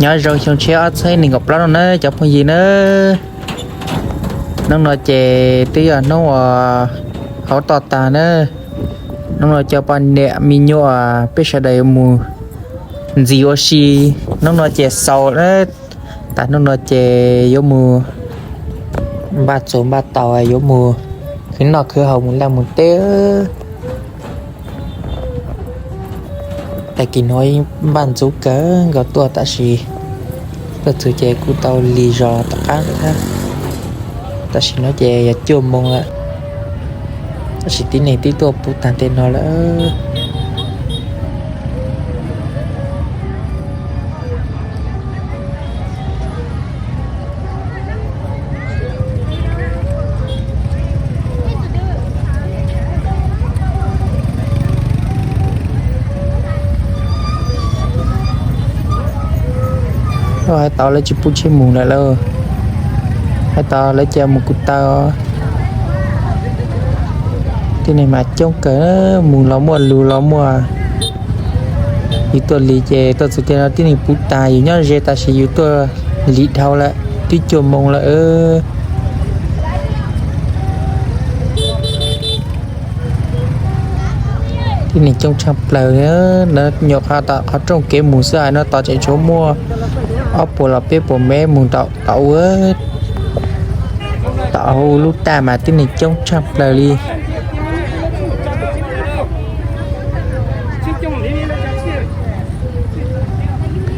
nhớ rồi xong chéo thấy mình gặp nó nữa chọc cái gì nữa nó nói chè tí à nó họ to ta nữa nó nói cho bạn nè mình nhớ biết sao đây mù gì oxy nó nói chè sầu đấy tại nó nói chè vô mù ba số ba tàu vô mù khi nó cứ hồng là một té tại kỳ nói bạn số cỡ gặp tua ta xì tôi thử chè của tàu lì rò tất cả nữa ta xì nói chè chôm mông lại ta xì tí này tí tua phụ tàn tên nó là rồi hai tao lấy chụp bút trên mùng lại lơ hai tao lấy cho một cục tao cái này mà trông cỡ mùng ló mùa lù ló mùa thì tôi lì chè tôi sẽ cho cái này bút tài nhớ dễ ta sẽ yêu tôi lì thâu lại tí chùm mùng lại cái này trong chập lời nó nhọc ha ta có trong cái mùng xưa nó tao chạy chỗ mua ốp bộ là bếp bộ mẹ mùng tàu tàu tàu lúc ta mà cái này trong chập lời đi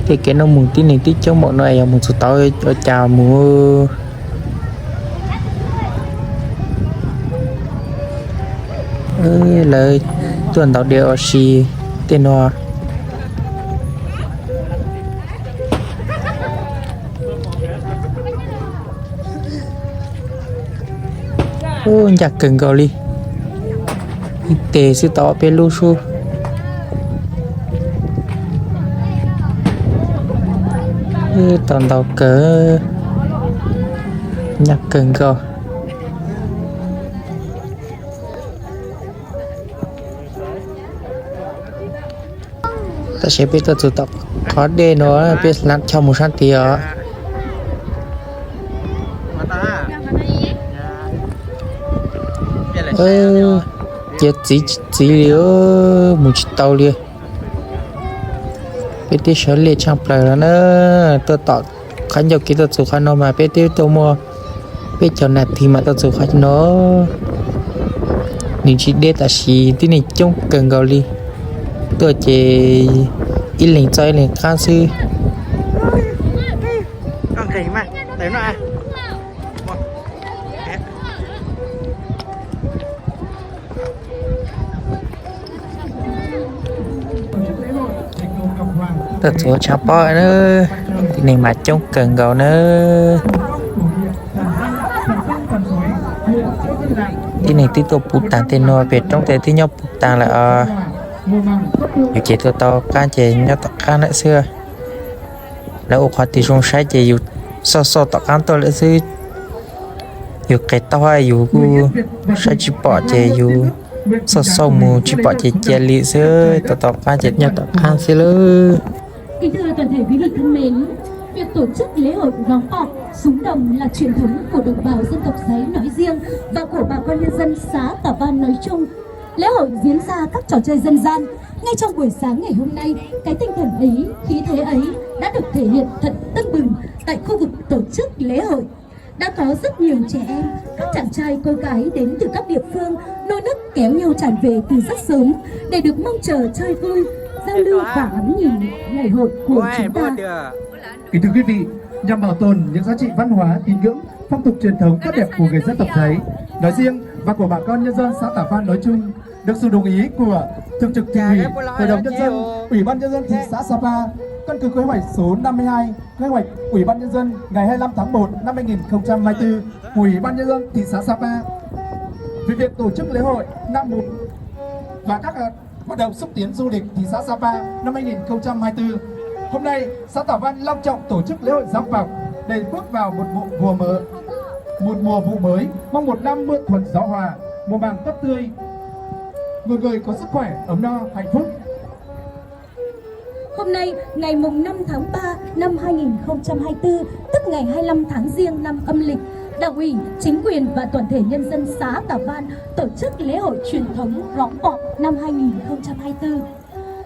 thì cái nó mùng tí này tí trong bọn này một số tao cho chào mua lời tuần tao đều xì tên nó nhạc cần gọi đi tệ sư tỏ bên lưu su toàn tàu cỡ nhạc cần gọi ta sẽ biết tôi tập có đê nó biết làm cho một sản tiền chết chỉ liều một tàu liền biết đi sửa liền trong plei nữa tôi tọt khán giả kia tôi chụp khán nó mà biết đi tôi mua biết cho nè thì mà tôi chụp khán nó những chị đê ta xí tí này trông cần gọi đi tôi chỉ ít lần chơi lần khá sư con khỉ mà đấy nó à thật sự chả bỏ nữa thì này mà trông cần gọi nữa tí này tí tôi bút tàn tên nó về trong thế tí nhau bút tàn là dù chỉ tôi tao can chế nhau tao can lại xưa là ô khoa thì trong sai chế dù so tao can tôi lại xưa dù cái tao hay dù sai chỉ bỏ chế dù so mù chỉ bỏ chế lì xưa tao can chế nhau tao can xưa luôn. Kính thưa toàn thể quý vị thân mến, việc tổ chức lễ hội góng cọp, súng đồng là truyền thống của đồng bào dân tộc Giấy nói riêng và của bà con nhân dân xã Tả Văn nói chung. Lễ hội diễn ra các trò chơi dân gian. Ngay trong buổi sáng ngày hôm nay, cái tinh thần ấy, khí thế ấy đã được thể hiện thật tưng bừng tại khu vực tổ chức lễ hội. Đã có rất nhiều trẻ em, các chàng trai cô gái đến từ các địa phương nô nức kéo nhau tràn về từ rất sớm để được mong chờ chơi vui, giao lưu và ngắm nhìn ngày hội của chúng ta. Kính thưa quý vị, nhằm bảo tồn những giá trị văn hóa, tín ngưỡng, phong tục truyền thống tốt đẹp của người dân tộc Giấy nói riêng và của bà con nhân dân xã Tả Văn nói chung, được sự đồng ý của Thường trực Tỉnh ủy, Hội đồng nhân dân, Ủy ban nhân dân thị xã Sapa, căn cứ kế hoạch số 52, kế hoạch Ủy ban nhân dân ngày 25 tháng 1 năm 2024 của Ủy ban nhân dân thị xã Sapa về việc tổ chức lễ hội năm 1 và các hoạt động xúc tiến du lịch thị xã Sapa năm 2024. Hôm nay, xã Tả Văn long trọng tổ chức lễ hội gióng vọng để bước vào một mùa vụ mới, mong một năm mưa thuận gió hòa, mùa màng tốt tươi, người người có sức khỏe, ấm no, hạnh phúc. Hôm nay, ngày mùng 5 tháng 3 năm 2024, tức ngày 25 tháng Giêng năm âm lịch, Đảng ủy, chính quyền và toàn thể nhân dân xã Tả Văn tổ chức lễ hội truyền thống Rõng Bọt năm 2024.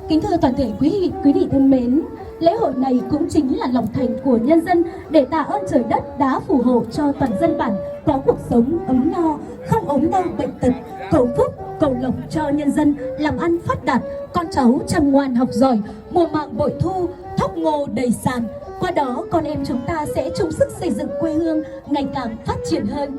Kính thưa toàn thể quý vị thân mến, lễ hội này cũng chính là lòng thành của nhân dân để tạ ơn trời đất đã phù hộ cho toàn dân bản có cuộc sống ấm no, không ốm đau bệnh tật, cầu phúc, cầu lộc cho nhân dân làm ăn phát đạt, con cháu chăm ngoan học giỏi, mùa màng bội thu, thóc ngô đầy sàn. Qua đó, con em chúng ta sẽ chung sức xây dựng quê hương ngày càng phát triển hơn.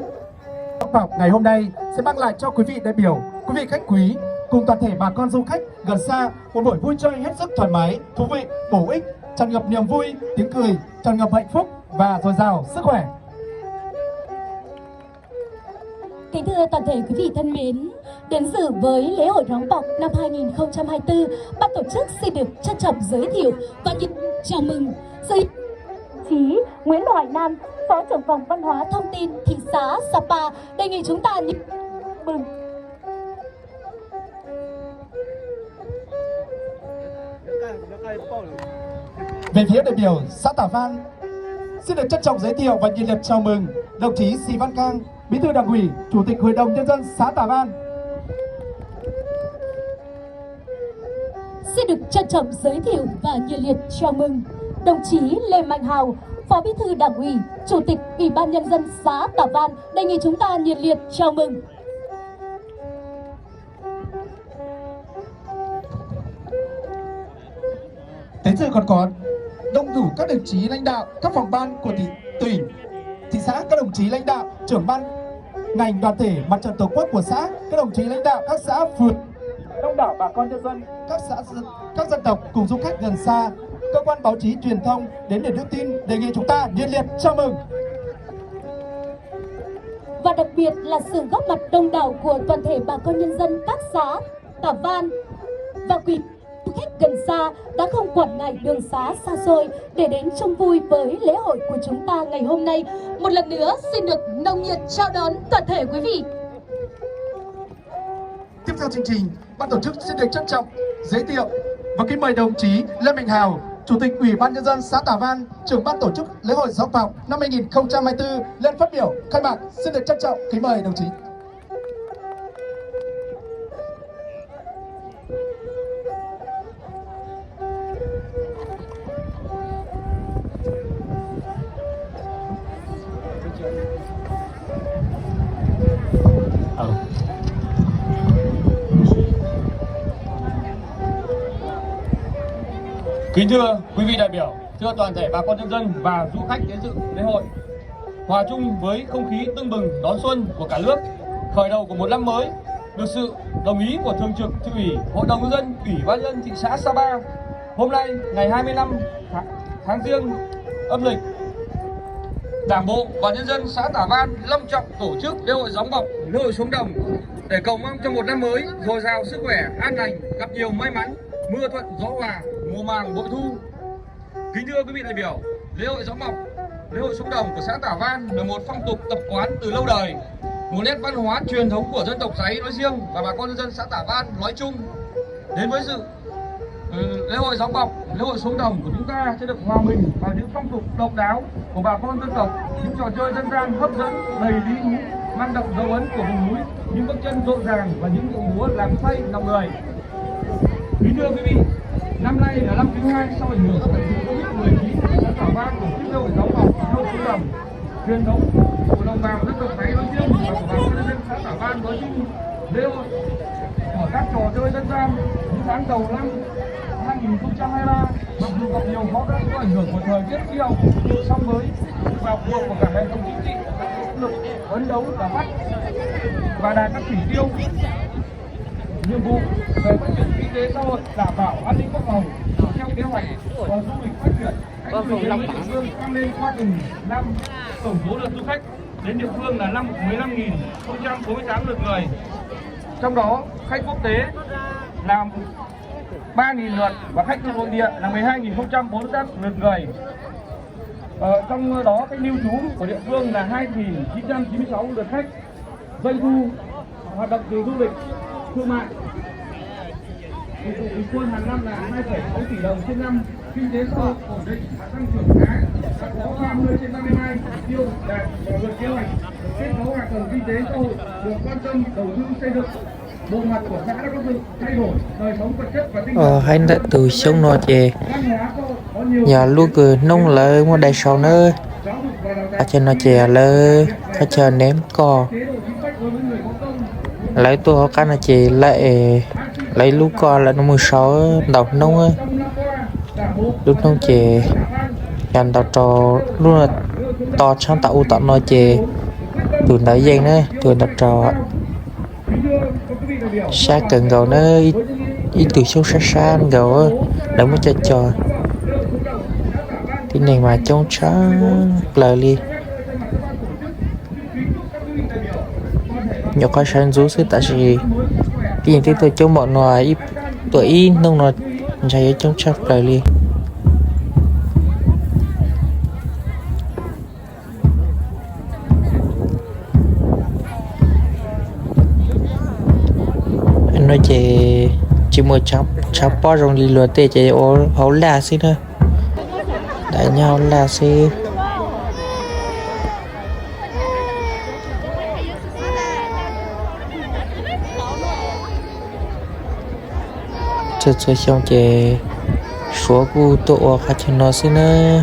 Học ngày hôm nay sẽ mang lại cho quý vị đại biểu, quý vị khách quý cùng toàn thể bà con du khách gần xa một buổi vui chơi hết sức thoải mái, thú vị, bổ ích, tràn ngập niềm vui, tiếng cười, tràn ngập hạnh phúc và dồi dào sức khỏe. Kính thưa toàn thể quý vị thân mến, đến dự với lễ hội Rõng Bọt năm 2024, ban tổ chức xin được trân trọng giới thiệu và chào mừng sự chí Nguyễn Hoài Nam, Phó trưởng phòng Văn hóa Thông tin thị xã Sapa, đề nghị chúng ta mừng. Về phía đại biểu xã Tả Văn, xin được trân trọng giới thiệu và nhiệt liệt chào mừng đồng chí Sĩ Văn Cang, Bí thư Đảng ủy, Chủ tịch Hội đồng Nhân dân xã Tả Văn. Xin được trân trọng giới thiệu và nhiệt liệt chào mừng đồng chí Lê Mạnh Hào, Phó Bí thư Đảng ủy, Chủ tịch Ủy ban Nhân dân xã Tả Văn, đề nghị chúng ta nhiệt liệt chào mừng. Đến dự còn có đông đủ các đồng chí lãnh đạo các phòng ban của tỉnh, thị xã, các đồng chí lãnh đạo trưởng ban ngành đoàn thể mặt trận tổ quốc của xã, các đồng chí lãnh đạo các xã phường, đông đảo bà con nhân dân các dân tộc cùng du khách gần xa, cơ quan báo chí truyền thông đến để đưa tin, đề nghị chúng ta nhiệt liệt chào mừng. Và đặc biệt là sự góp mặt đông đảo của toàn thể bà con nhân dân các xã Tả Văn và quý du khách gần xa đã không quản ngại đường xá xa xôi để đến chung vui với lễ hội của chúng ta ngày hôm nay. Một lần nữa xin được nồng nhiệt chào đón toàn thể quý vị. Tiếp theo chương trình, ban tổ chức xin được trân trọng giới thiệu và kính mời đồng chí Lê Mạnh Hào, Chủ tịch Ủy ban Nhân dân xã Tả Văn, trưởng ban tổ chức lễ hội Rõng Bọt năm 2024 lên phát biểu khai mạc. Xin được trân trọng kính mời đồng chí. Kính thưa quý vị đại biểu, thưa toàn thể bà con nhân dân và du khách đến dự lễ hội, hòa chung với không khí tưng bừng đón xuân của cả nước, khởi đầu của một năm mới, được sự đồng ý của Thường trực Thị ủy Hội đồng Nhân dân Ủy ban nhân dân thị xã Sapa, hôm nay ngày 25 tháng Giêng âm lịch, Đảng bộ và nhân dân xã Tả Văn long trọng tổ chức lễ hội Rõng Bọt, lễ hội xuống đồng để cầu mong cho một năm mới dồi dào sức khỏe, an lành, gặp nhiều may mắn, mưa thuận gió hòa, mùa màng bội thu. Kính thưa quý vị đại biểu, lễ hội Rõng Bọt, lễ hội xuống đồng của xã Tả Văn là một phong tục tập quán từ lâu đời, một nét văn hóa truyền thống của dân tộc Giấy nói riêng và bà con nhân dân xã Tả Văn nói chung. Đến với dự lễ hội Rõng Bọt, lễ hội xuống đồng của chúng ta sẽ được hòa mình vào những phong tục độc đáo của bà con dân tộc, những trò chơi dân gian hấp dẫn đầy lý thú, mang đậm dấu ấn của vùng núi, những bước chân rộn ràng và những điệu múa làm say lòng người. Kính thưa quý vị, năm nay là năm thứ hai sau ảnh hưởng của đại dịch Covid-19, xã Tả Văn tổ chức lễ hội Rõng Bọt, lễ hội xuống đồng truyền thống của đồng bào dân tộc Giấy nói riêng và của bà con nhân dân xã Tả Văn nói chung. Lễ hội của các trò chơi dân gian những tháng đầu năm 2023 mặc dù gặp nhiều khó khăn do ảnh hưởng của thời tiết khí hậu, song với vào cuộc của cả hệ thống chính trị, nỗ lực phấn đấu và phát và đạt các chỉ tiêu nhiệm vụ về phát triển kinh tế xã hội, đảm bảo an ninh quốc phòng theo kế hoạch và du lịch phát triển. Khách du lịch đến địa phương tăng lên qua từng năm. Tổng số lượt du khách đến địa phương là 15.048 lượt người. Trong đó khách quốc tế là 3.000 lượt và khách nội địa là 12.048 lượt người. Trong đó cái lưu trú của địa phương là 2.996 lượt khách. Doanh thu hoạt động từ du lịch thương mại Phục vụ bình quân hàng năm là 2,6 tỷ đồng trên năm. Kinh tế xã hội ổn định và tăng trưởng khá, đã có 30 trên 32 chỉ tiêu đạt và vượt kế hoạch. Kết cấu hạ tầng kinh tế xã hội được quan tâm đầu tư xây dựng. Bộ mặt của xã đã có sự thay đổi, đời sống vật chất và tinh thần. Hay đã từ sống nó chè Văn hóa có nhiều nhà lúc cứ nông lợi mà đại sau nữa giáo dục và đào tạo. ở trên nó chè lơ ở trên ném cò Chế độ chính sách đối với người có công. lấy tôi cái nó chè lại lấy lúc co là nó 16 đầu nông á Trong năm qua, Đảng bộ lúc nông chè dành tàu trò luôn là to sáng tạo tạo nó chè từ nãy giờ nữa từ tàu trò xa cần gầu nó ít từ sâu xa xa gầu á để mới cho cái này mà trông trắng lời đi nhiều cái sáng rú sẽ tại vì cái gì tôi cho mọi người tuổi nông nó chạy trông trắng lời đi anh nói chỉ một chắp bao rong đi lừa tê chạy ô hấu là xí thôi đại nhau là xí chơi xong chè số cu tổ khá chân nó xí nữa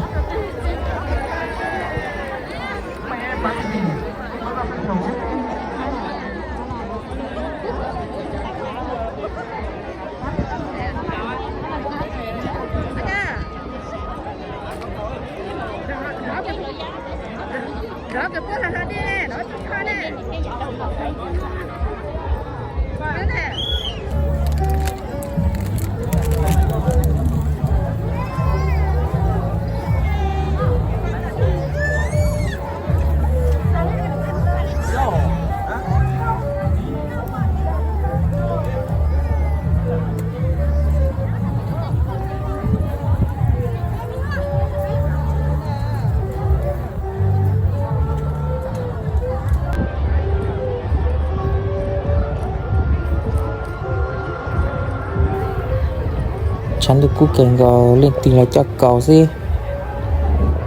chắn được cú kèn gò lên tiền là cho cầu gì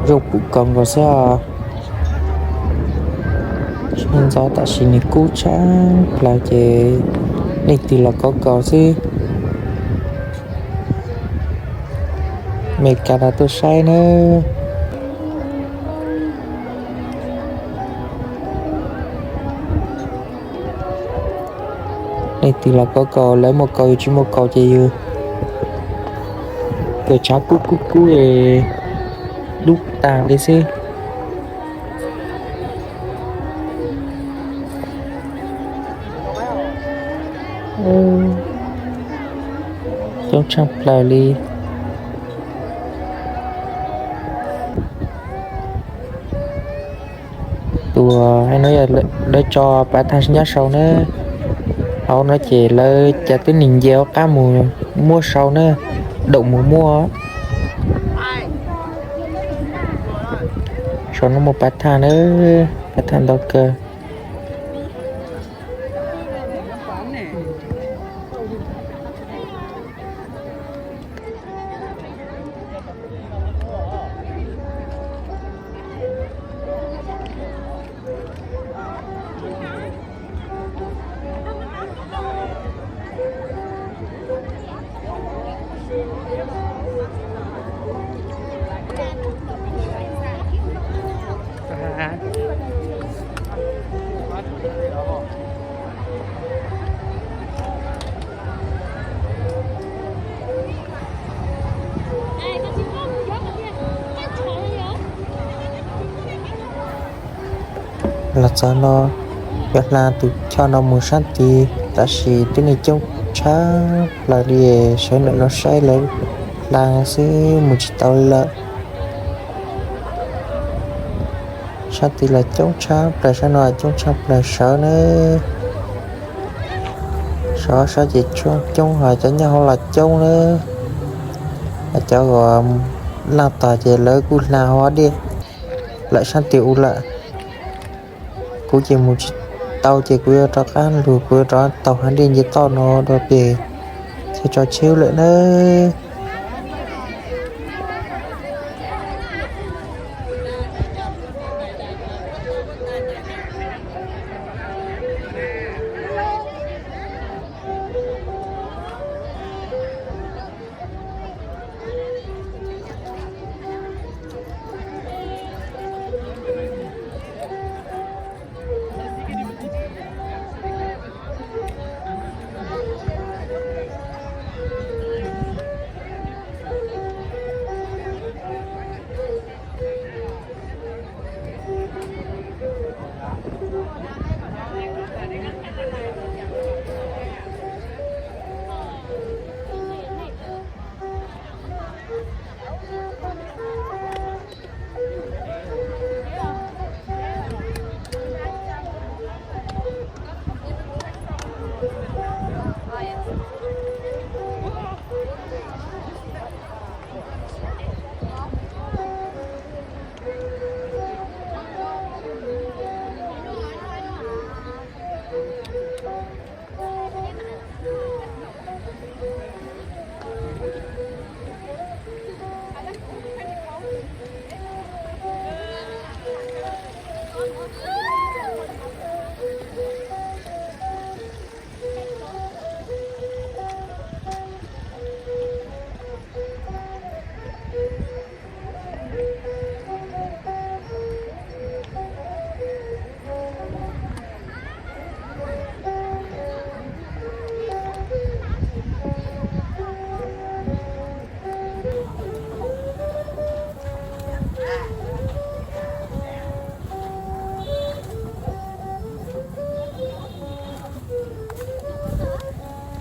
rồi cú cần gò sẽ nên gió ta chỉ nên cú chán là chỉ lên tiền là có cầu gì mẹ cả là tôi sai nữa lên tiền là có cầu lấy một cầu chỉ một cầu chỉ dư cái cháu cú lúc tàng đi xí trong trong lại đi tụi hay nói là để cho bà thay sinh nhá sau nữa họ nói chỉ là trả tới nhìn gieo cá mùa mua sau nữa đậu mùa mua cho nó một bát than nữa bát than đâu cơ là cho nó việc là tụi cho nó muốn sát thì ta chỉ cái này trong cha là đi sẽ nó sai lên là sẽ một chỉ tao là sát thì là trong cha là sao nói trong cha là sợ nữa sợ gì trong hỏi cho nhau là trong nữa là cho gọi làm tòa về lấy của là hóa đi lại sang tiểu lại cú chỉ một tàu chỉ cú cho cá lùi cú cho tàu hắn đi như tàu nó đó về sẽ cho chiếu lại nữa.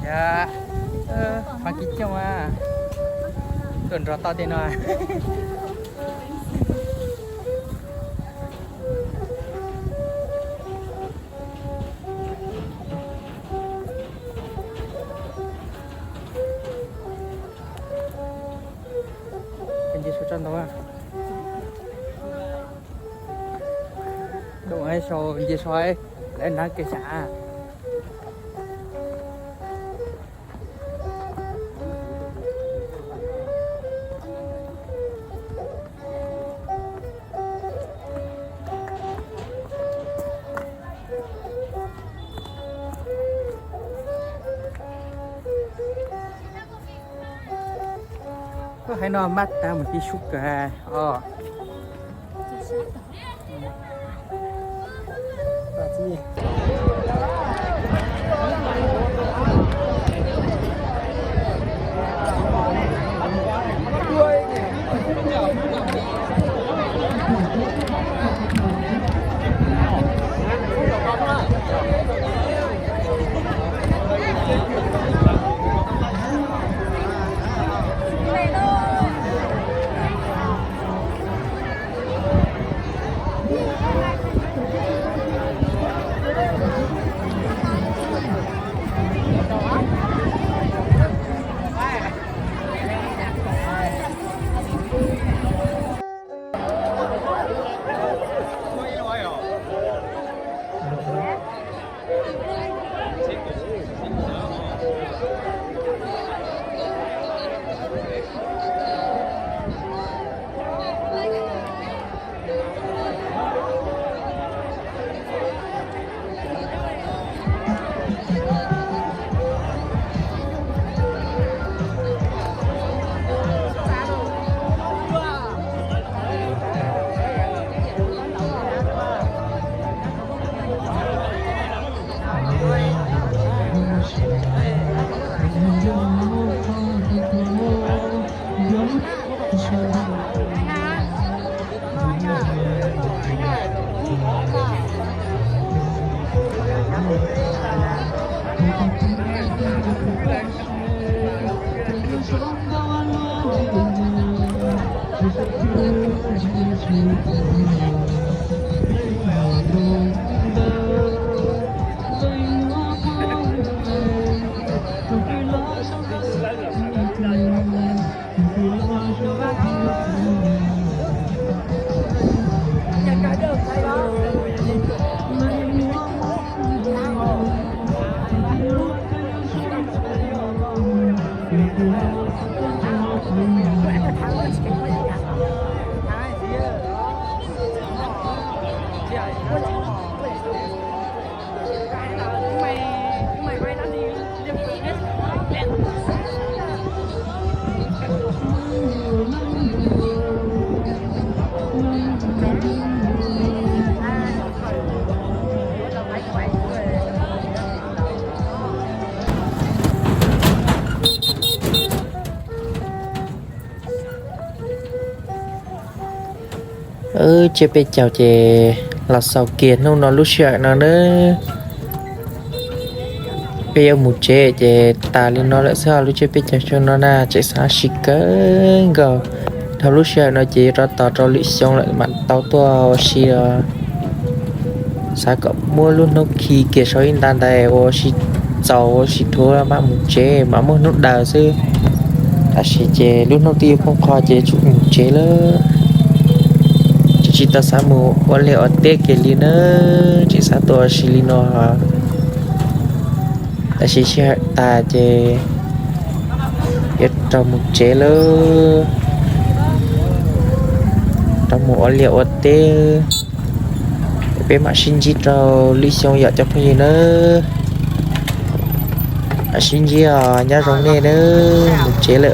Dạ, mà kỹ chồng à, tuần rõ to tiền rồi. Cái gì số chân đâu à? Đúng ấy số gì số ấy, lên nói cái xã. Hay nó mắt ta một tí xúc cả chế bé chào chế là sao kiệt nó lúc sợ nó nữa bây giờ một chế ta lên nó lại sao lúc chế bé chào cho nó na chế xa xịt cơ gờ thằng lúc sợ nó chế ra tao cho lịch xong lại mặt tao tua xì sao cậu mua luôn nó khi kia số in tan đây ô xì giàu xì thua mà một chế mà mua nút đào xí ta xì chế lúc nó tiêu không khó chế chụp một chế nữa chỉ ta sao mua quan liệu tết kia li nữa chỉ sao tôi xì li nó ta xì ta chế ít trong một chế nữa trong một quan liệu tết bé mà xin chỉ cho lý xong giờ cho cái gì nữa xin chỉ nhá rong này nữa một chế lại